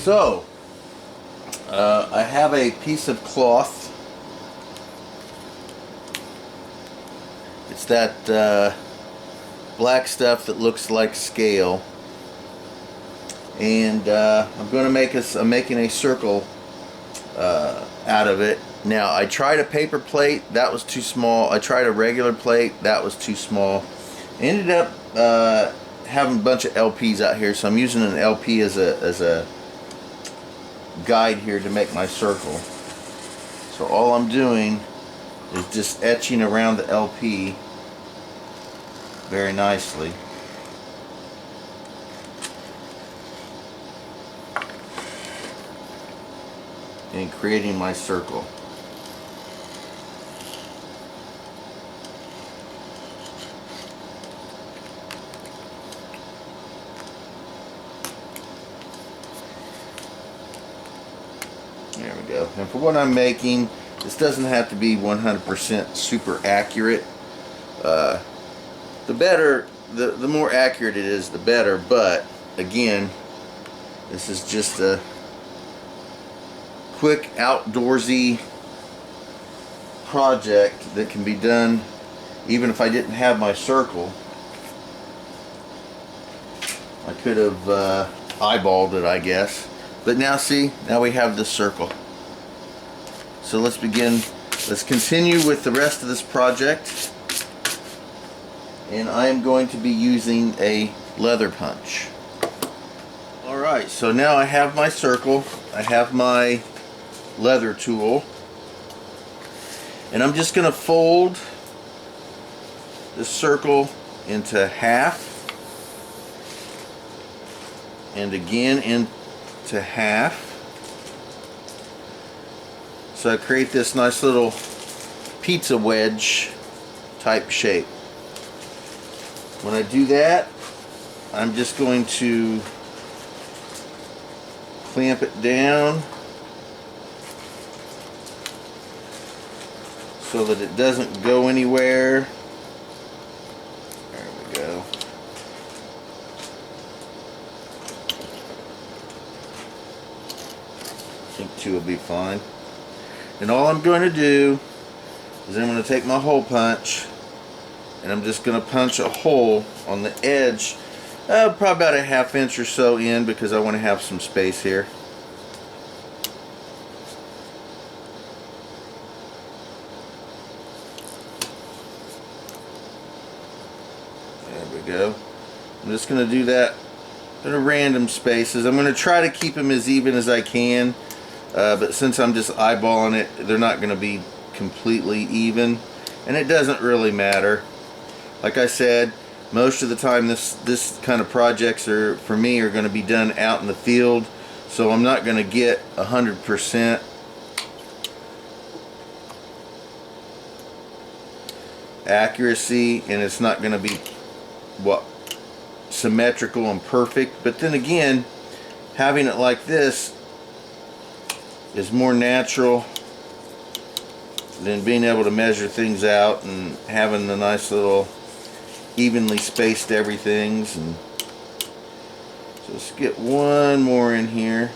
So, I have a piece of cloth. It's that black stuff that looks like scale. And I'm going to make I'm making a circle out of it. Now, I tried a paper plate, that was too small. I tried a regular plate, that was too small. I ended up having a bunch of LPs out here, so I'm using an LP as a guide here to make my circle. So all I'm doing is just etching around the LP very nicely. And creating my circle. There we go. And for what I'm making, this doesn't have to be 100% super accurate. The better, the more accurate it is, the better. But again, this is just a quick outdoorsy project that can be done even if I didn't have my circle. I could have eyeballed it, I guess. But now see, now we have this circle. So let's begin, let's continue with the rest of this project. And I am going to be using a leather punch. Alright, so now I have my circle, I have my leather tool, and I'm just going to fold the circle into half, and again into half, so I create this nice little pizza wedge type shape. When I do that, I'm just going to clamp it down so that it doesn't go anywhere. There we go. I think 2 will be fine. And all I'm going to do is I'm going to take my hole punch and I'm just going to punch a hole on the edge, probably about a ½ inch or so in, because I want to have some space here. There we go. I'm just going to do that in random spaces. I'm going to try to keep them as even as I can, but since I'm just eyeballing it, they're not going to be completely even, and it doesn't really matter. Like I said, most of the time this kind of projects are, for me, are going to be done out in the field, so I'm not going to get 100% accuracy, and it's not going to be symmetrical and perfect. But then again, having it like this is more natural than being able to measure things out and having the nice little evenly spaced everythings. And so let's get one more in here.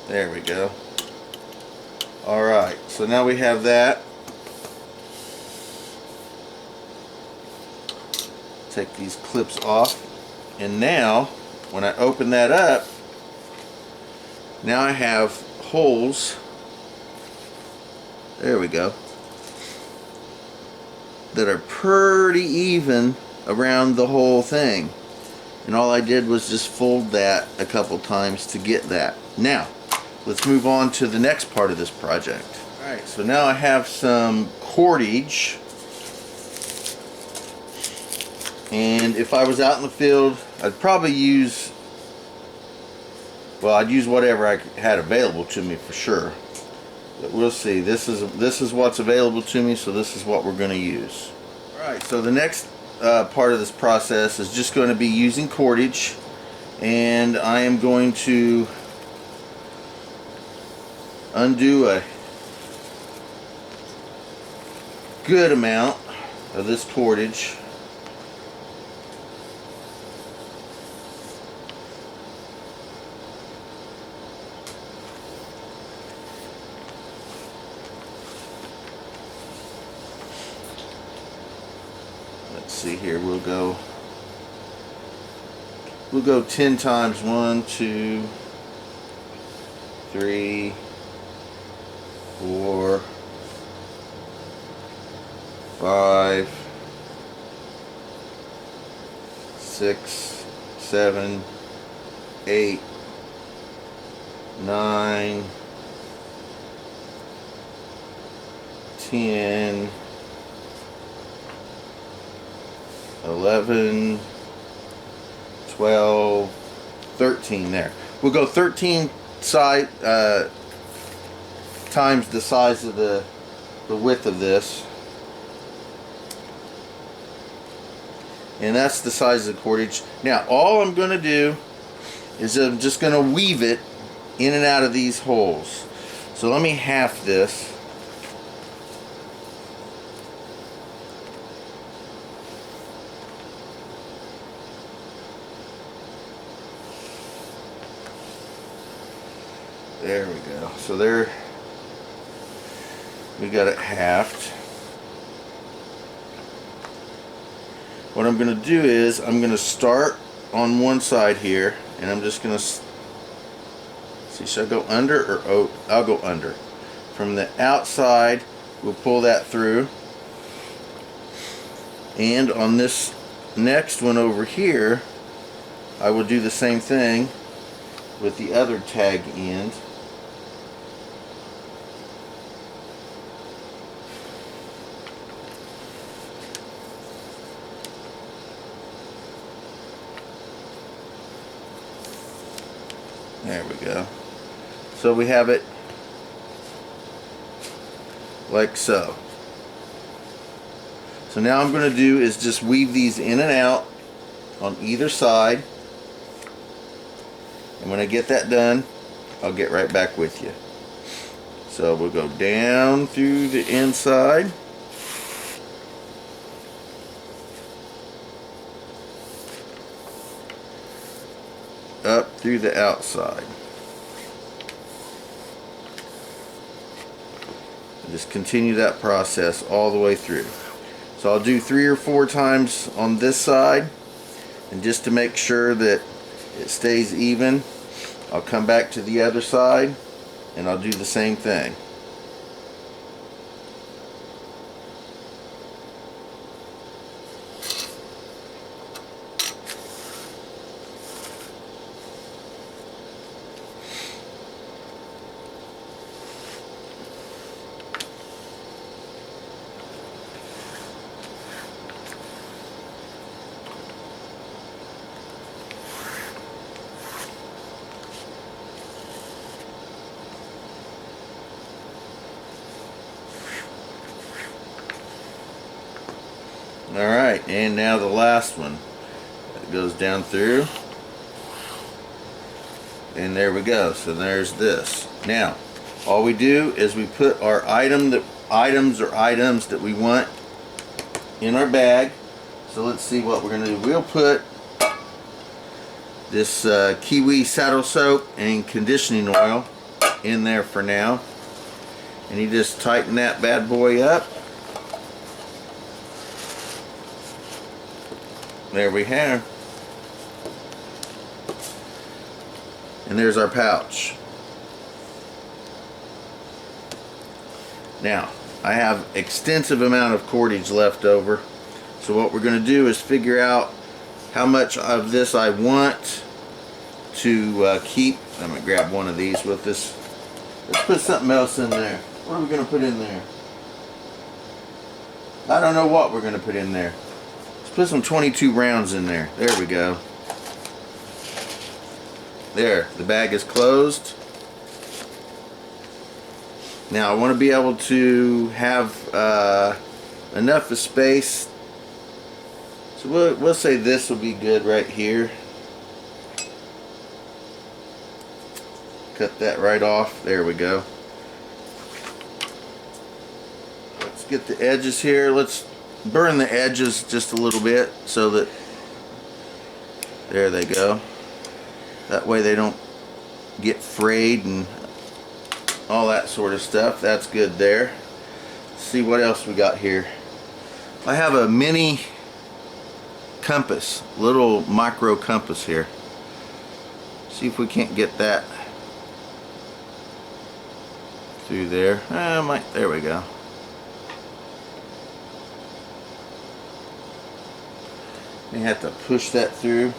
There we go. Alright, so now we have that. Take these clips off, and now when I open that up, now I have holes. There we go, that are pretty even around the whole thing, and all I did was just fold that a couple times to get that. Now let's move on to the next part of this project. Alright, so now I have some cordage, and if I was out in the field, I'd probably use, well, I'd use whatever I had available to me for sure. But we'll see. This is what's available to me, so this is what we're going to use. Alright, so the next part of this process is just going to be using cordage, and I am going to undo a good amount of this cordage. let's see here, we'll go 10 times. 1, 2, 3, 4, 5, 6, 7, 8, 9, 10, 11, 12, 13 there. We'll go 13 times the size of the width of this. And that's the size of the cordage. Now all I'm going to do is I'm just going to weave it in and out of these holes. So let me half this. There we go. So there, we got it halved. What I'm going to do is I'm going to start on one side here, and I'm just going to see, should I go under or oh, I'll go under. From the outside, we'll pull that through, and on this next one over here, I will do the same thing with the other tag end. There we go. So we have it like so. So now I'm going to do is just weave these in and out on either side. And when I get that done, I'll get right back with you. So we'll go down through the inside. Up through the outside. And just continue that process all the way through. So I'll do 3 or 4 times on this side, and just to make sure that it stays even, I'll come back to the other side and I'll do the same thing. Alright, and now the last one. It goes down through. And there we go. So there's this. Now, all we do is we put our items that we want in our bag. So let's see what we're going to do. We'll put this Kiwi saddle soap and conditioning oil in there for now. And you just tighten that bad boy up. There we have. And there's our pouch. Now, I have extensive amount of cordage left over. So what we're going to do is figure out how much of this I want to keep. I'm going to grab one of these with this. Let's put something else in there. What are we going to put in there? I don't know what we're going to put in there. Put some 22 rounds in there. There we go. There, the bag is closed. Now I want to be able to have enough of space. So we'll say this will be good right here. Cut that right off. There we go. Let's get the edges here. Let's burn the edges just a little bit so that there they go. That way they don't get frayed and all that sort of stuff. That's good there. Let's see what else we got here. I have a mini compass, little micro compass here. See if we can't get that through there. There we go. You have to push that through.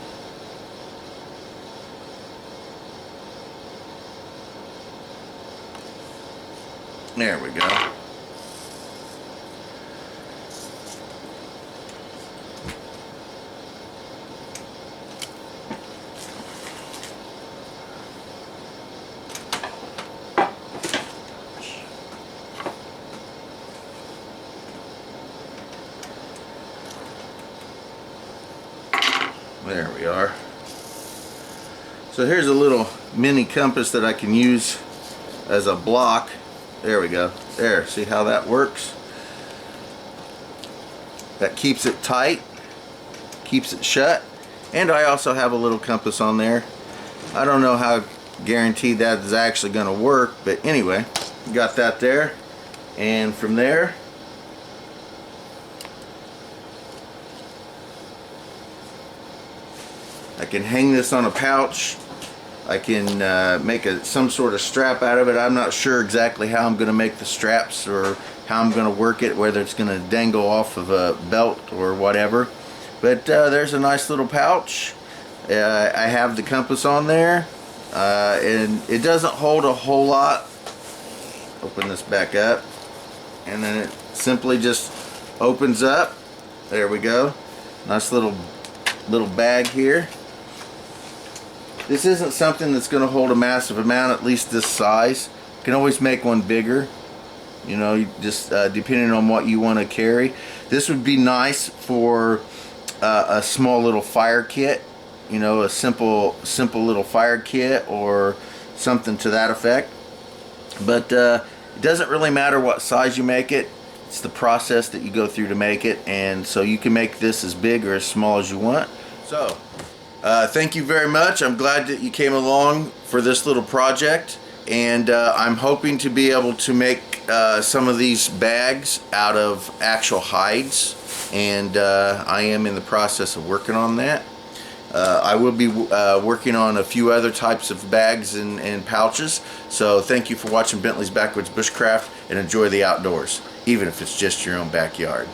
There we go. There we are. So here's a little mini compass that I can use as a block. There we go. There, see how that works? That keeps it tight, keeps it shut. And I also have a little compass on there. I don't know how guaranteed that is actually going to work, but anyway, got that there. And from there, I can hang this on a pouch. I can make some sort of strap out of it. I'm not sure exactly how I'm going to make the straps or how I'm going to work it, whether it's going to dangle off of a belt or whatever. But there's a nice little pouch. I have the compass on there, and it doesn't hold a whole lot. Open this back up, and then it simply just opens up. There we go. Nice little bag here. This isn't something that's going to hold a massive amount, at least this size. You can always make one bigger, you know, just depending on what you want to carry. This would be nice for a small little fire kit, you know, a simple little fire kit or something to that effect. But it doesn't really matter what size you make it. It's the process that you go through to make it, and so you can make this as big or as small as you want. So thank you very much. I'm glad that you came along for this little project, and I'm hoping to be able to make some of these bags out of actual hides, and I am in the process of working on that. I will be working on a few other types of bags and pouches. So thank you for watching Bentley's Backwoods Bushcraft, and enjoy the outdoors, even if it's just your own backyard.